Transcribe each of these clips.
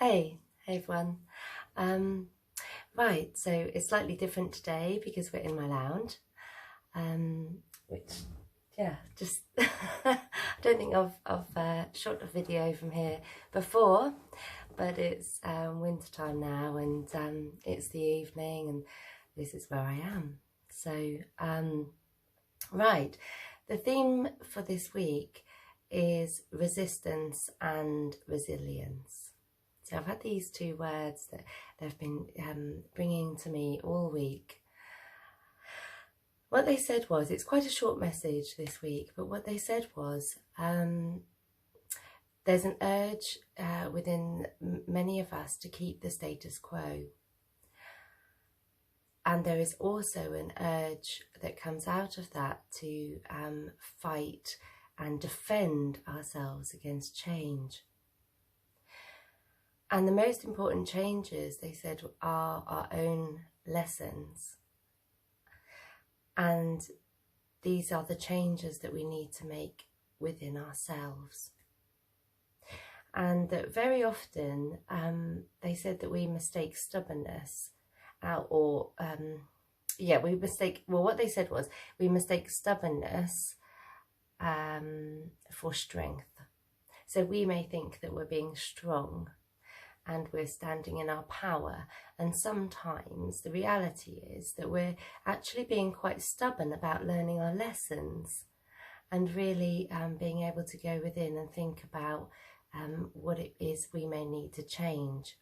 Hey everyone. Right, so it's slightly different today because we're in my lounge, which, yeah, just I don't think I've shot a video from here before, but it's winter time now, and it's the evening, and this is where I am. So, right, the theme for this week is resistance and resilience. So I've had these two words that they've been bringing to me all week. What they said was, it's quite a short message this week, but what they said was, there's an urge within many of us to keep the status quo. And there is also an urge that comes out of that to fight and defend ourselves against change. And the most important changes, they said, are our own lessons. And these are the changes that we need to make within ourselves. And that very often, they said that we mistake stubbornness what they said was, we mistake stubbornness for strength. So we may think that we're being strong and we're standing in our power, and sometimes the reality is that we're actually being quite stubborn about learning our lessons and really being able to go within and think about what it is we may need to change.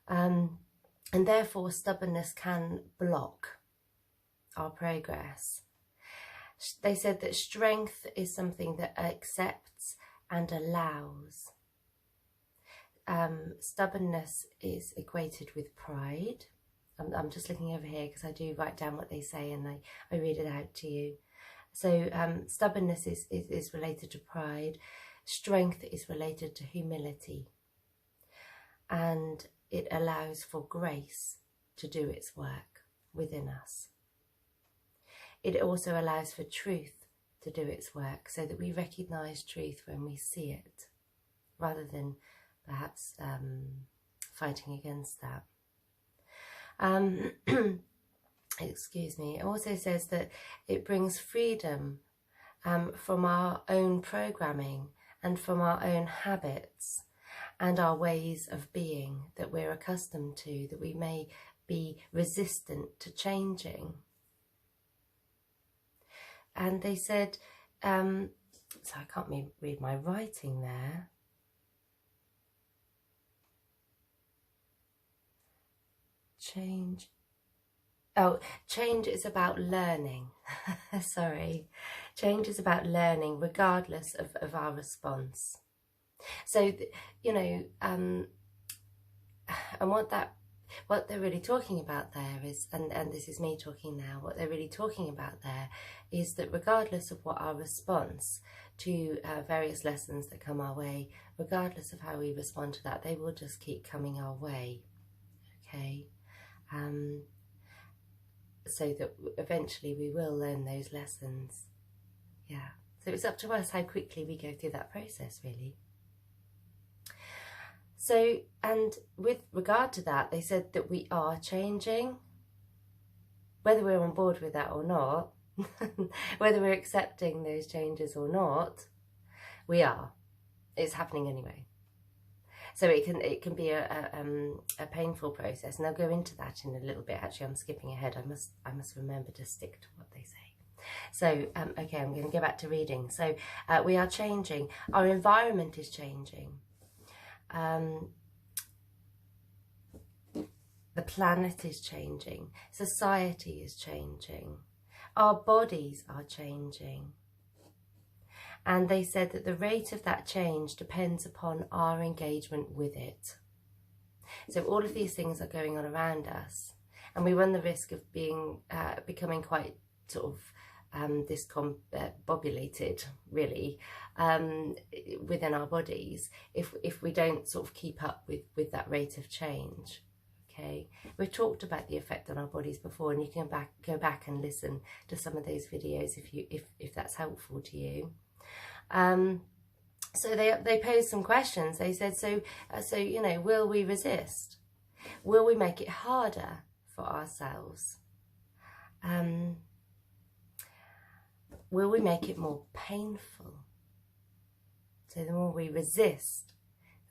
And therefore stubbornness can block our progress. They said that strength is something that accepts and allows. Stubbornness is equated with pride. I'm just looking over here because I do write down what they say and I read it out to you. So stubbornness is related to pride. Strength is related to humility. And it allows for grace to do its work within us. It also allows for truth to do its work, so that we recognise truth when we see it, rather than perhaps fighting against that. Excuse me. It also says that it brings freedom from our own programming and from our own habits and our ways of being that we're accustomed to, that we may be resistant to changing. And they said, so I can't read my writing there. Change is about learning. Sorry. Change is about learning regardless of our response. So, and what they're really talking about there is, and this is me talking now, what they're really talking about there is that regardless of what our response to various lessons that come our way, regardless of how we respond to that, they will just keep coming our way, okay? So that eventually we will learn those lessons. Yeah, so it's up to us how quickly we go through that process, really. So, and with regard to that, they said that we are changing, whether we're on board with that or not, whether we're accepting those changes or not, we are. It's happening anyway. So it can be a painful process, and I'll go into that in a little bit. Actually, I'm skipping ahead. I must remember to stick to what they say. So, okay, I'm going to go back to reading. So, we are changing. Our environment is changing. The planet is changing. Society is changing. Our bodies are changing. And they said that the rate of that change depends upon our engagement with it. So all of these things are going on around us, and we run the risk of becoming quite sort of discombobulated, really, within our bodies if we don't sort of keep up with that rate of change. Okay, we've talked about the effect on our bodies before, and you can go back and listen to some of those videos if that's helpful to you. So they posed some questions. They said, so you know, will we resist? Will we make it harder for ourselves? Will we make it more painful? So the more we resist,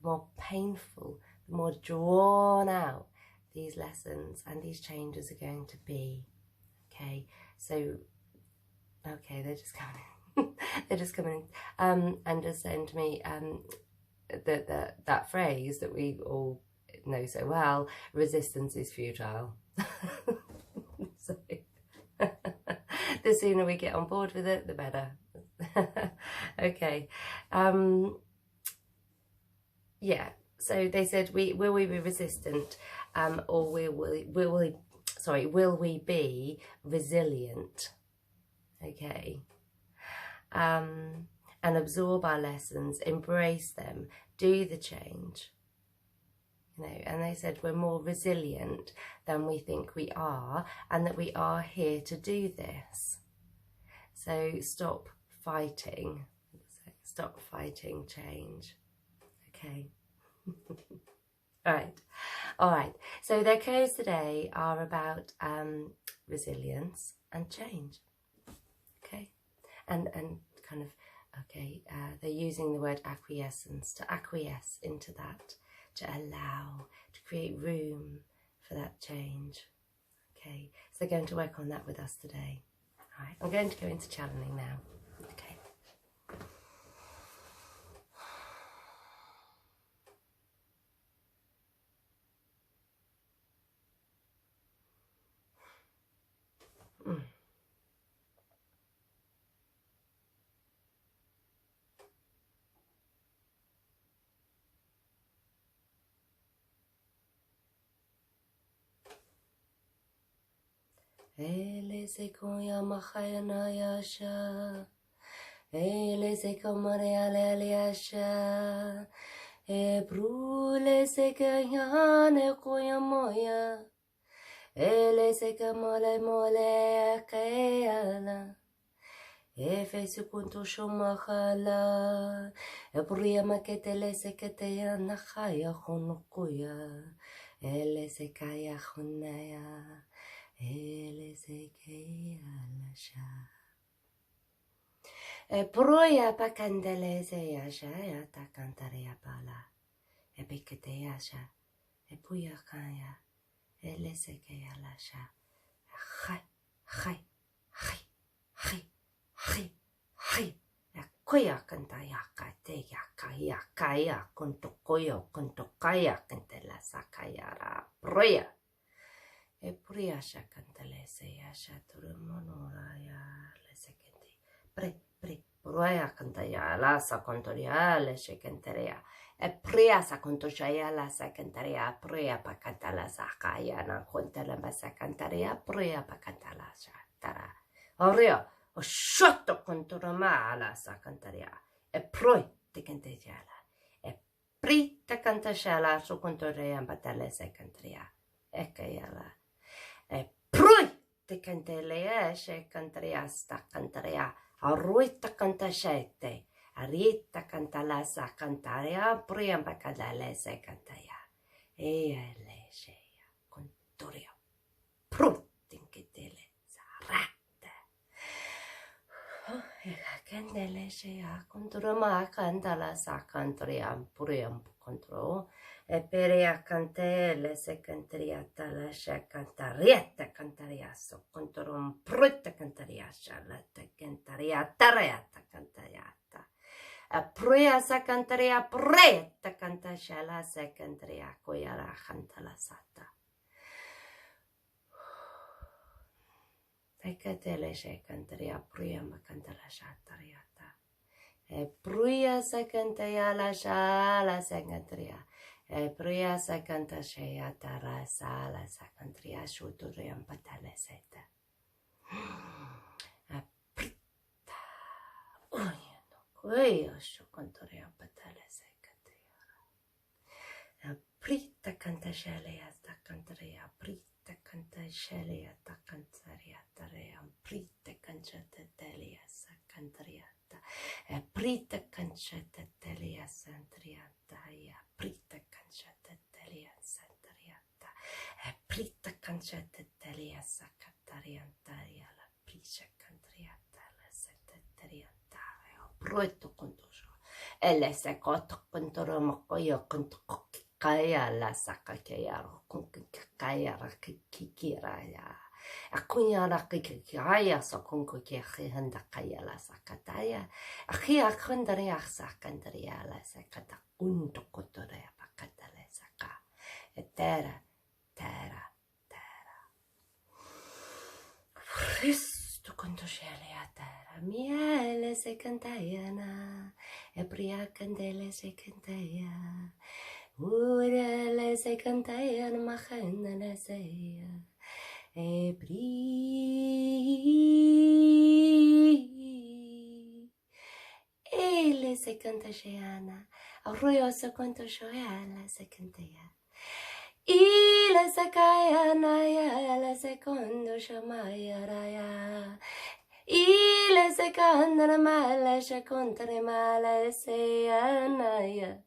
the more painful, the more drawn out these lessons and these changes are going to be. Okay, so, okay, they're just coming in. They're just coming in and just saying to me that phrase that we all know so well, resistance is futile. So the sooner we get on board with it, the better. Okay. Yeah, so they said, will we be resistant, or will we be resilient? Okay. And absorb our lessons, embrace them, do the change. You know, and they said we're more resilient than we think we are, and that we are here to do this. So stop fighting. Stop fighting change. Okay. All right. So their codes today are about resilience and change. Okay. And kind of, okay, they're using the word acquiescence, to acquiesce into that, to allow, to create room for that change. Okay, so they're going to work on that with us today. All right, I'm going to go into channeling now. Okay. Ele se koya mahayana yasha, ele se kamare aleliasha, e brule se kayane koya moya, ele se kamale mole kayala, e fe su kunto shomahala, e bria maketele se keteya nakaya honokuya, ele se kaya honaya. Ele se que alasha. E proya pa candele se yasha ya ta cantaria pala. E picate yasha. E puya kaya. Ele se que alasha. Hai, hai, hai, hai, hai, hai. E kuya canta yaka te yaka ya kunto koyo kunto kaya cantela sakayara. Proya. E pria shakantale se yasha turumonora ya le sekenti pre proya cantaya la sacontoria le sekenteria e pria sacontoshaya la sekenteria pria pacatala sakaya na contala basacantaria pria pacatala tara orio o shotto contorama la sacantaria e proi te cantejala e pri te cantashala su contoria batale sekenteria e kayala e prui te cantelea se cantaria sta cantaria arruita cantasete arita cantalasa cantaria priamba cadale se cantaia e le seia contoria prutin che tele sarate e candele seia contorama cantala sa cantaria priam contro e peria cantele se cantaria tala se cantarietta cantariasso contro un prutta cantariascia la te cantaria tareata cantariata a pria sa cantaria pretta cantasciala se cantaria coiara cantala sata e catele se cantaria pria ma cantala shatariata e pria sa cantaria la shala se cantaria e pria sa canta shea tara sala sa cantria shuturiam patale seta. A prita oyano kuyo shukontoriam patale se cantria. A prita canta shelea ta cantria, prita canta shelea ta cantaria taream, prita cancetta telia sa cantria. E prita cancetta telia. cancha tetelia sakatariantaria la prisha cantriata la setetariantaria proto contoso ele se coto contoro mocoyo conto kaya la sakakaya con kaya kikiraya akunyara kikiraya so con kokiri handa kaya la sakataya akia kondaria sakandaria la sakata unto kotorea pakatale saka etera terra Cristo quanto scele a terra miele se cantaiana e pria candele se cantaia urele se cantaiana machendele seia e pri ele se canta sheana arroyo se quanto shoela se cantaia Ile sakaya naya la secondo shamaya raya Ile sekandra mala shakontre mala seyanaya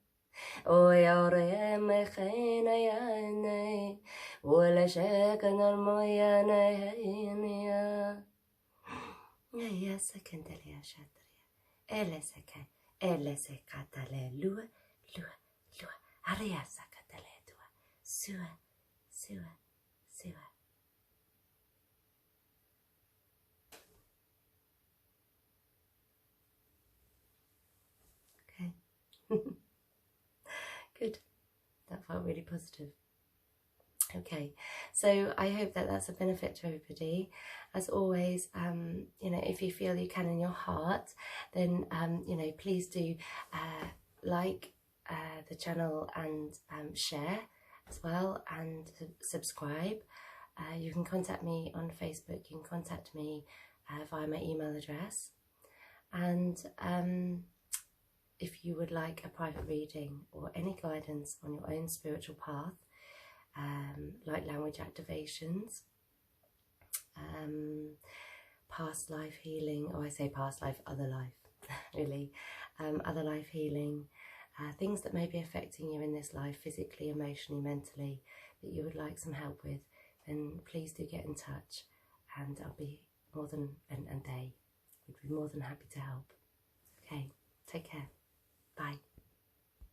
Oya ore me khina ya wala shakana moya naya Naya sekandalia shatria ele sekatale lua aria sakatale Sua. Okay. Good. That felt really positive. Okay, so I hope that that's a benefit to everybody. As always, you know, if you feel you can in your heart, then you know, please do like the channel and share as well, and subscribe. You can contact me on Facebook. You can contact me via my email address, and if you would like a private reading or any guidance on your own spiritual path, like language activations, past life healing, or I say past life, other life, really, other life healing, things that may be affecting you in this life, physically, emotionally, mentally, that you would like some help with, then please do get in touch, and I'll be more than, and they would be more than happy to help. Okay, take care. Bye.